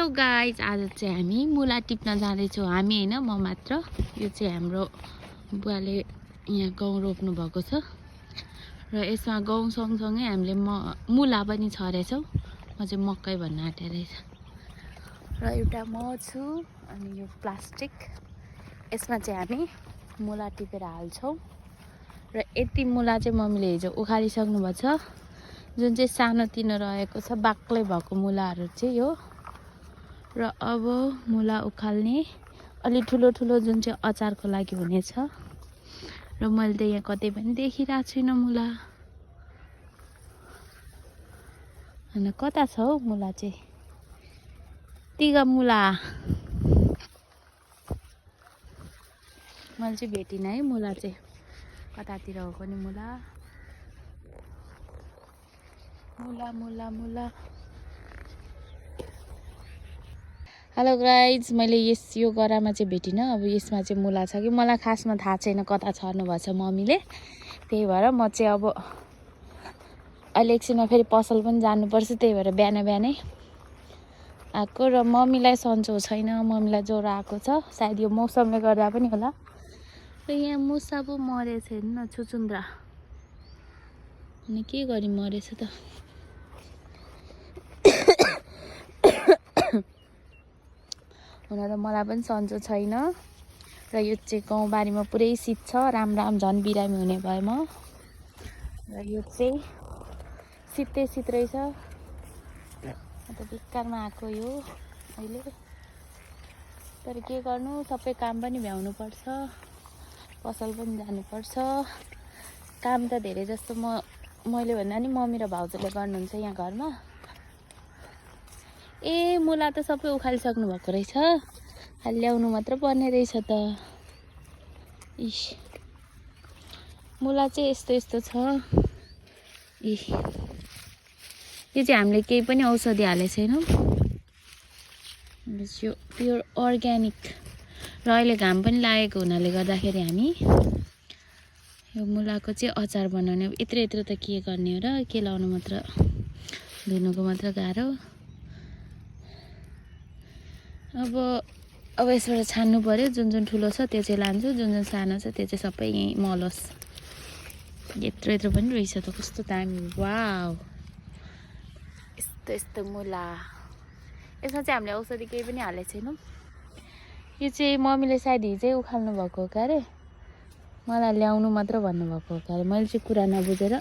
Hello guys, आज चाहिँ हामी मुला टिप्न जाँदैछौँ। हामी होइन, म मात्र। यो चाहिँ हाम्रो बुवाले यहाँ गहुँ रोप्नु भएको छ र यसमा गहुँ सँगसँगै हामीले मुला पनि छरेछौँ। म चाहिँ मकै भन्न आँटे रहेछ। र एउटा म छु अनि यो प्लास्टिक, यसमा चाहिँ हामी मुला टिपेर हाल्छौँ। र यति मुला चाहिँ मम्मीले हिजो उखालिसक्नु भएको छ। जुन चाहिँ सानोतिनो रहेको छ बाक्लै भएको मुलाहरू चाहिँ यो। र अब मुला उखाल्ने अलि ठुलो ठुलो जुन चाहिँ अचारको लागि हुनेछ। र मैले त यहाँ कतै पनि देखिरहेको छुइनँ मुला। होइन कता छ हौ मुला चाहिँ? तिगा मुला मैले चाहिँ भेटिनँ है मुला चाहिँ। कतातिर हो पनि मुला मुला मुला मुला। हेलो गाइज, मैले यो गरामा चाहिँ भेटिनँ। अब यसमा चाहिँ मुला छ कि मलाई खासमा थाहा छैन कता छर्नु भएको छ मम्मीले। त्यही भएर म चाहिँ अब अहिले एकछिनमा फेरि पसल पनि जानुपर्छ। त्यही भएर बिहान बिहानै आएको। र मम्मीलाई सन्चो छैन, मम्मीलाई ज्वरो आएको छ। सायद यो मौसमले गर्दा पनि होला। र यहाँ मुसा पो मरेछ हेर्नु न, छुचुन्द्रा। अनि के गरी मरेछ त? हुन त मलाई पनि सन्चो छैन। र यो चाहिँ गाउँबारीमा पुरै शीत छ। राम झन् बिरामी हुने भए म। र यो चाहिँ शीतै शीत रहेछ। अन्त बिस्तारमा आएको यो अहिले। तर के गर्नु, सबै काम पनि भ्याउनु पर्छ, पसल पनि जानुपर्छ। काम त धेरै जस्तो मैले भन्दा नि मम्मी र भाउजूले गर्नुहुन्छ यहाँ घरमा। ए मुला त सबै उखालिसक्नु भएको रहेछ। खालि ल्याउनु मात्र पर्ने रहेछ त। इस मुला चाहिँ यस्तो यस्तो छ। यो चाहिँ हामीले केही पनि औषधि हालेको छैनौँ। यो प्योर अर्ग्यानिक। र अहिले घाम पनि लागेको हुनाले गर्दाखेरि हामी यो मुलाको चाहिँ अचार बनाउने। यत्रो यत्रो त के गर्ने हो र, के लाउनु मात्र, धुनुको मात्र गाह्रो। अब यसबाट छान्नु पर्यो। जुन जुन ठुलो छ त्यो चाहिँ लान्छु, जुन जुन सानो छ त्यो चाहिँ सबै यहीँ मलोस्। यत्रो यत्रो पनि रहेछ त, कस्तो दामी। वाउ, यस्तो यस्तो मुला। यसमा चाहिँ हामीले औषधि केही पनि हालेको छैनौँ। यो चाहिँ मम्मीले सायद हिजै उखाल्नु भएको हो क्यारे, मलाई ल्याउनु मात्र भन्नुभएको हो क्यारे। मैले चाहिँ कुरा नबुझेर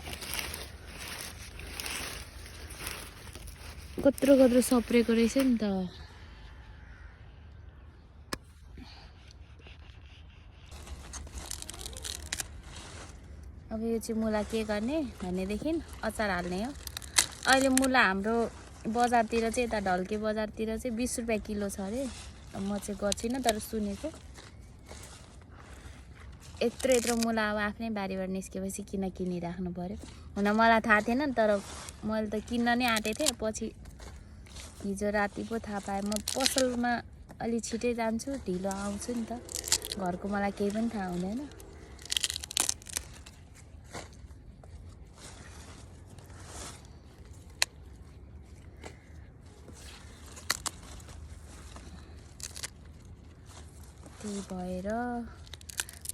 कत्रो कत्रो सप्रेको रहेछ नि त। अब यो चाहिँ मुला के गर्ने भनेदेखि अचार हाल्ने हो। अहिले मुला हाम्रो बजारतिर चाहिँ, यता ढल्के बजारतिर चाहिँ 20 रुपियाँ किलो छ अरे। म चाहिँ गएको छुइनँ तर सुनेको। यत्रो यत्रो मुला अब आफ्नै बारीबाट निस्केपछि किन किनिराख्नु पर्यो। हुन मलाई थाहा थिएन, तर मैले त किन्न नै आँटेको थिएँ। पछि हिजो राति पो थाहा पाएँ। म पसलमा अलि छिटै जान्छु, ढिलो आउँछु नि त। घरको मलाई केही पनि थाहा हुँदैन। त्यही भएर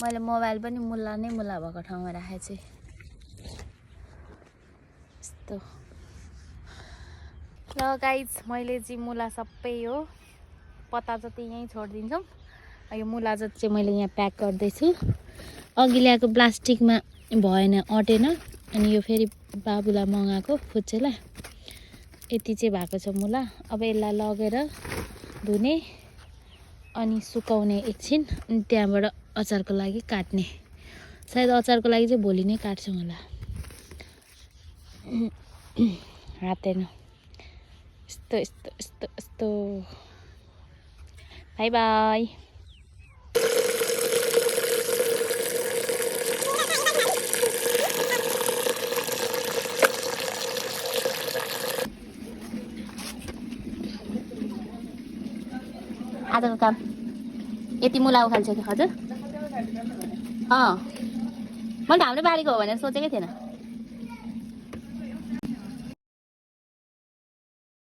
मैले मोबाइल पनि मुला भएको ठाउँमा राखेको छु। यस्तो ल गाइज, मैले चाहिँ मुला सबै यो पत्ता जति यहीँ छोडिदिन्छौँ। यो मुला जति चाहिँ मैले यहाँ प्याक गर्दैछु। अघि ल्याएको प्लास्टिकमा भएन, अटेन। अनि यो फेरि बाबुलाई मगाएको फुच्चेलाई। यति चाहिँ भएको छ मुला। अब यसलाई लगेर धुने अनि सुकाउने एकछिन, अनि त्यहाँबाट अचारको लागि काट्ने। सायद अचारको लागि चाहिँ भोलि नै काट्छौँ होला। हातैन यस्तो यस्तो यस्तो यस्तो। By by. आजको काम यति मुला उखाल्छ कि हजुर? मैले हाम्रो बारीको हो भनेर सोचेकै थिएन।